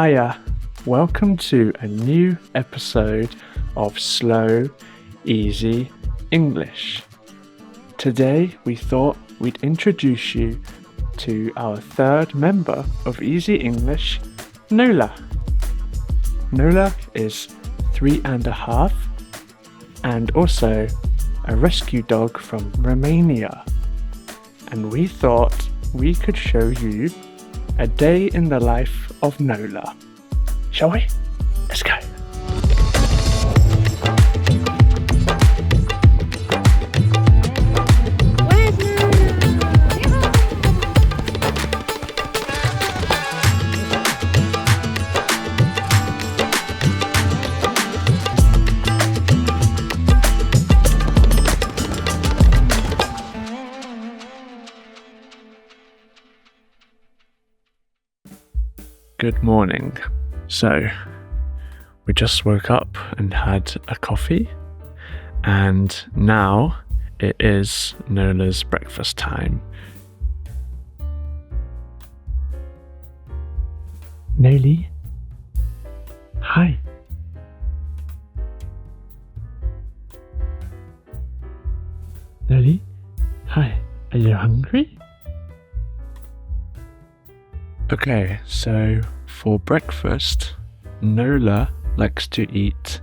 Hiya, welcome to a new episode of Slow, Easy English. Today we thought we'd introduce you to our third member of Easy English, Nola. Nola is 3.5 and also a rescue dog from Romania. And we thought we could show you a day in the life of Nola. Shall we? Let's go. Where's Nola? Good morning. So, we just woke up and had a coffee, and now it is Nola's breakfast time. Noli? Hi. Noli? Hi. Are you hungry? Okay, so for breakfast, Nola likes to eat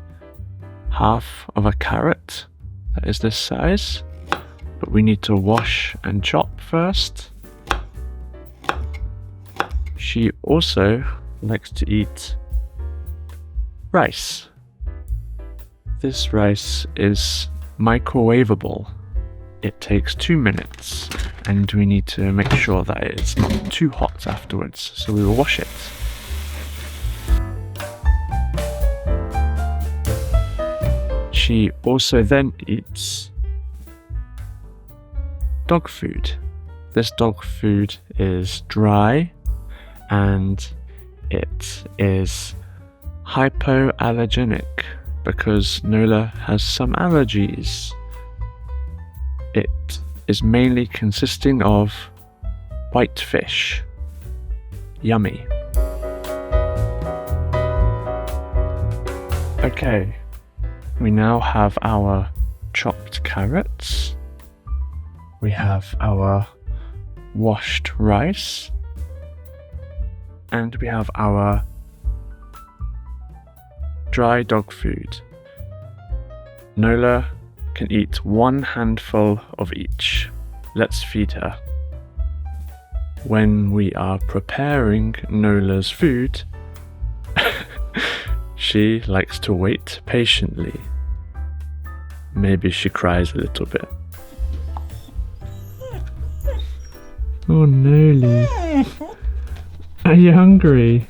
half of a carrot that is this size, but we need to wash and chop first. She also likes to eat rice. This rice is microwavable. It takes 2 minutes, and we need to make sure that it's not too hot afterwards, so we will wash it. She also then eats dog food. This dog food is dry and it is hypoallergenic because Nola has some allergies. It is mainly consisting of white fish. Yummy. Okay, we now have our chopped carrots. We have our washed rice. And we have our dry dog food. Nola can eat 1 handful of each. Let's feed her. When we are preparing Nola's food, she likes to wait patiently. Maybe she cries a little bit. Oh, Nola. Are you hungry?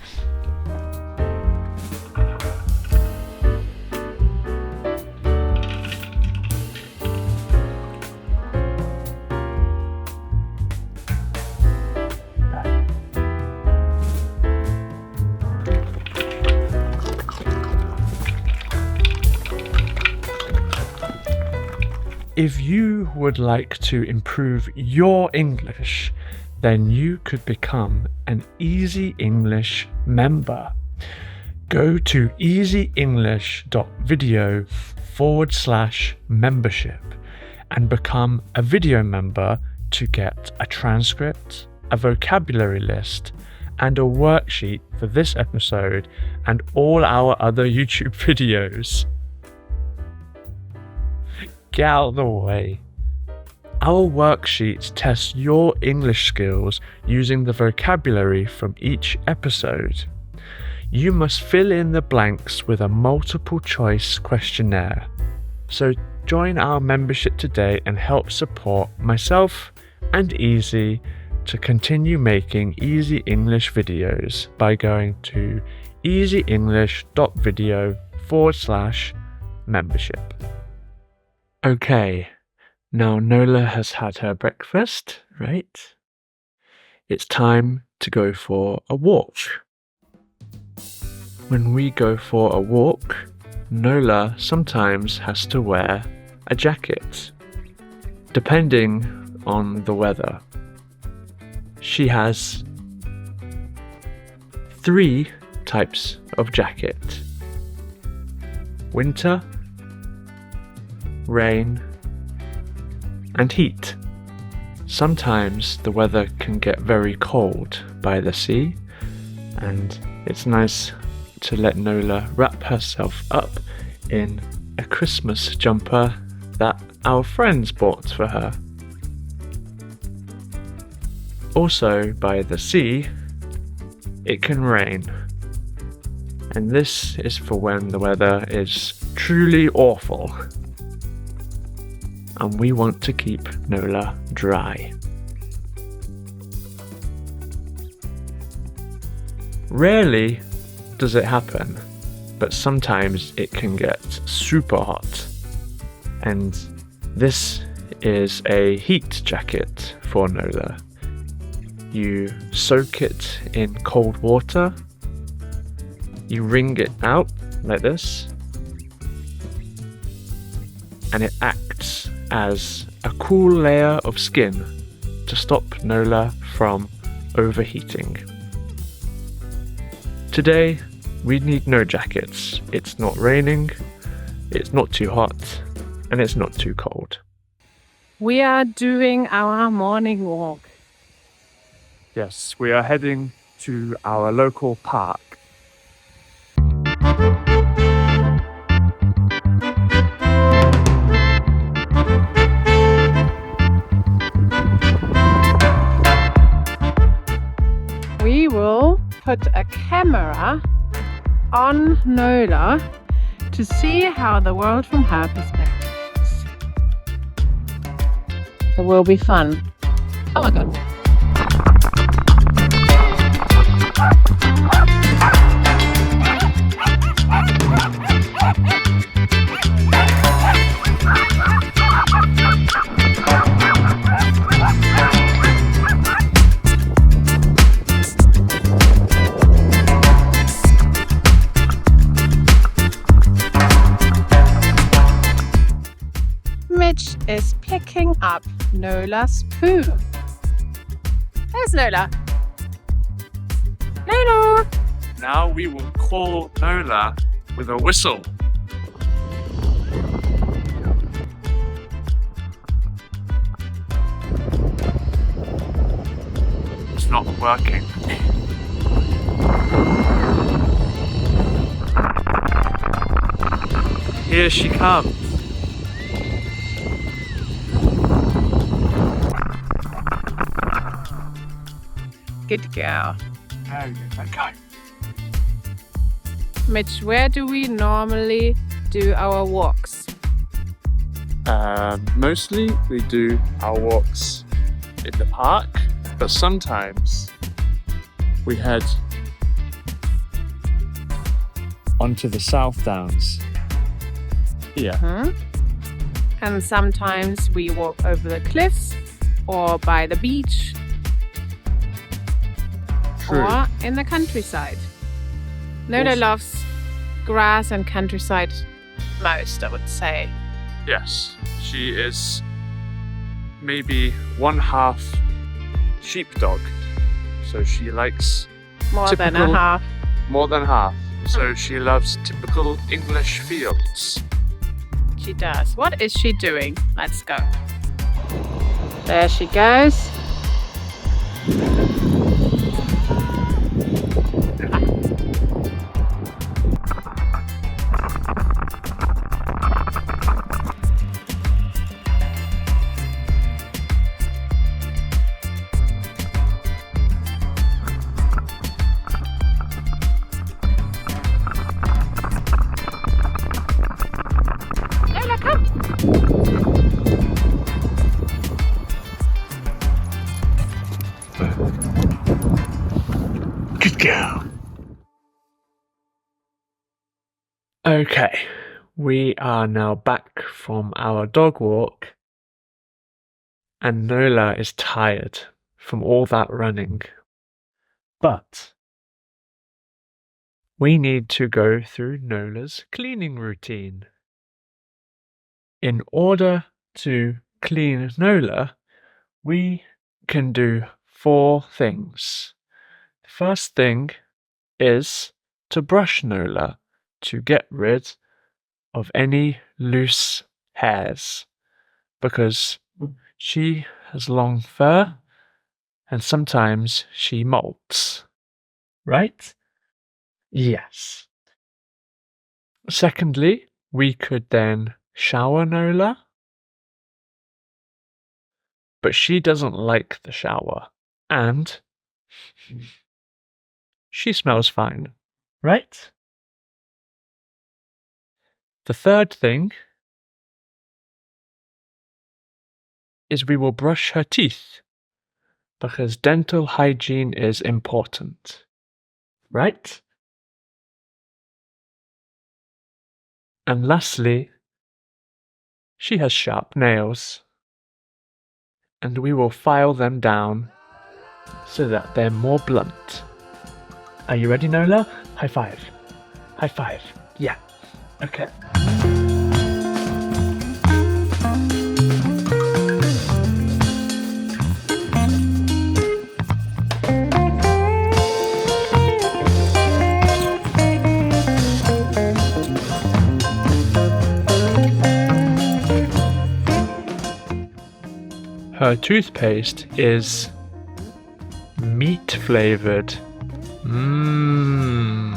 If you would like to improve your English, then you could become an Easy English member. Go to easyenglish.video/membership and become a video member to get a transcript, a vocabulary list, and a worksheet for this episode and all our other YouTube videos. Get out of the way. Our worksheets test your English skills using the vocabulary from each episode. You must fill in the blanks with a multiple choice questionnaire. So join our membership today and help support myself and Easy to continue making Easy English videos by going to easyenglish.video/membership. Okay, now Nola has had her breakfast, right? It's time to go for a walk. When we go for a walk, Nola sometimes has to wear a jacket, depending on the weather. She has 3 types of jacket: winter, rain, and heat. Sometimes the weather can get very cold by the sea, and it's nice to let Nola wrap herself up in a Christmas jumper that our friends bought for her. Also, by the sea, it can rain, and this is for when the weather is truly awful and we want to keep Nola dry. Rarely does it happen, but sometimes it can get super hot, and this is a heat jacket for Nola. You soak it in cold water, you wring it out like this, and it acts as a cool layer of skin to stop Nola from overheating. Today, we need no jackets. It's not raining, it's not too hot, and it's not too cold. We are doing our morning walk. Yes, we are heading to our local park. We will put a camera on Nola to see how the world from her perspective is. It will be fun. Oh my god. Mitch is picking up Nola's poo. There's Nola. Nola! Now we will call Nola with a whistle. It's not working. Here she comes. Good girl. There we go. Mitch, where do we normally do our walks? Mostly we do our walks in the park, but sometimes we head onto the South Downs. Here. And sometimes we walk over the cliffs or by the beach. True. Or in the countryside. Nola Also- loves grass and countryside most, I would say. Yes, she is maybe one half sheepdog, so she likes More than a Typical- half. more than half. So she loves typical English fields. She does. What is she doing? Let's go. There she goes. Nola, come. Good girl. Okay, we are now back from our dog walk, and Nola is tired from all that running. But we need to go through Nola's cleaning routine. In order to clean Nola, we can do 4 things. The first thing is to brush Nola to get rid of any loose hairs because she has long fur and sometimes she molts. Right? Yes. Secondly, we could then shower Nola, but she doesn't like the shower and she smells fine. Right? The third thing is we will brush her teeth because dental hygiene is important. Right? And lastly, she has sharp nails, and we will file them down so that they're more blunt. Are you ready, Nola? High five. High five. Yeah. Okay. Her toothpaste is meat flavored. Mmm.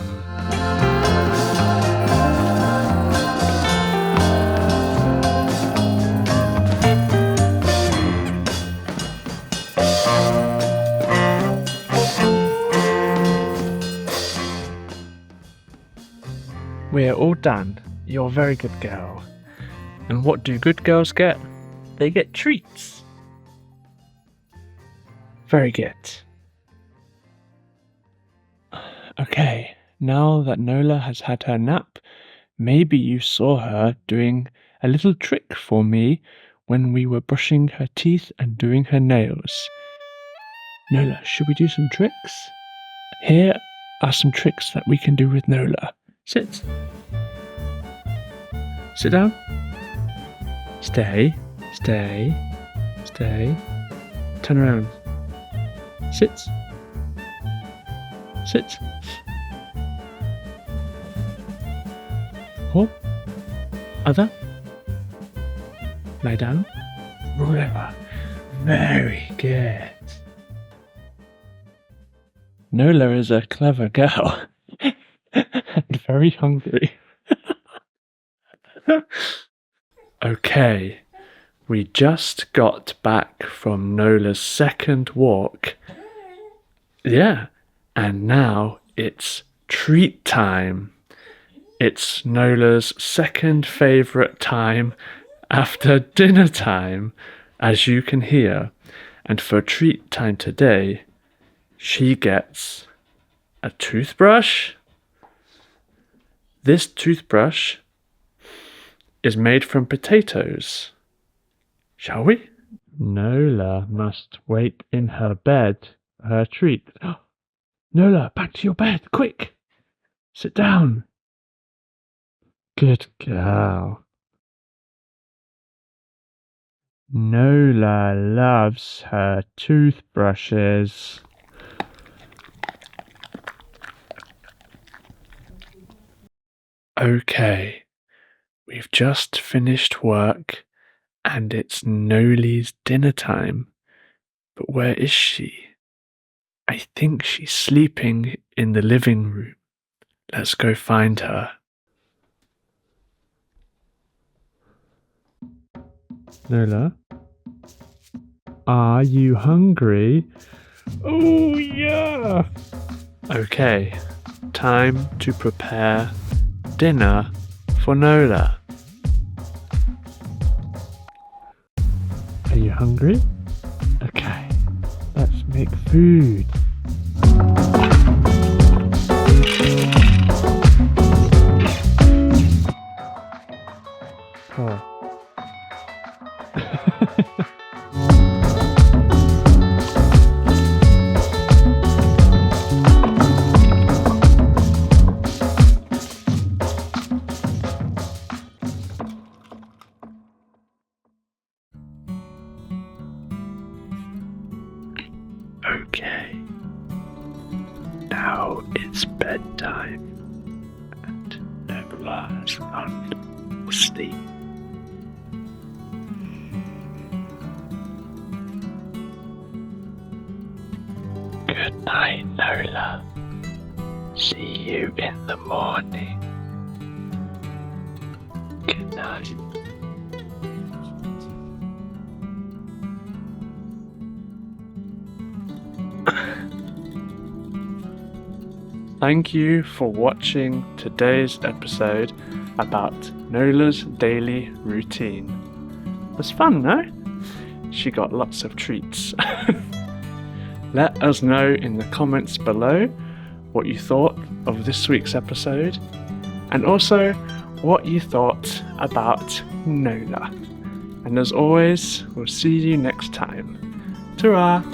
We're all done. You're a very good girl. And what do good girls get? They get treats. Very good. Okay, now that Nola has had her nap, maybe you saw her doing a little trick for me when we were brushing her teeth and doing her nails. Nola, should we do some tricks? Here are some tricks that we can do with Nola. Sit. Sit down. Stay. Stay. Stay. Turn around. Sit. Sit. Hold. Other. Lie down. Roll over. Very good. Nola is a clever girl. And very hungry. Okay. We just got back from Nola's second walk. Yeah, and now it's treat time. It's Nola's second favourite time after dinner time, as you can hear. And for treat time today, she gets a toothbrush. This toothbrush is made from potatoes. Shall we? Nola must wait in her bed for her treat. Nola, back to your bed, quick! Sit down. Good girl. Nola loves her toothbrushes. Okay, we've just finished work and it's Noli's dinner time. But where is she? I think she's sleeping in the living room. Let's go find her. Nola? Are you hungry? Oh, yeah! Okay, time to prepare dinner for Nola. Are you hungry? Okay, let's make food. Oh. Okay, bedtime and Nola's gone to sleep. Good night, Nola. See you in the morning. Good night. Thank you for watching today's episode about Nola's daily routine. It was fun, no? She got lots of treats. Let us know in the comments below what you thought of this week's episode, and also what you thought about Nola. And as always, we'll see you next time. Ta-ra!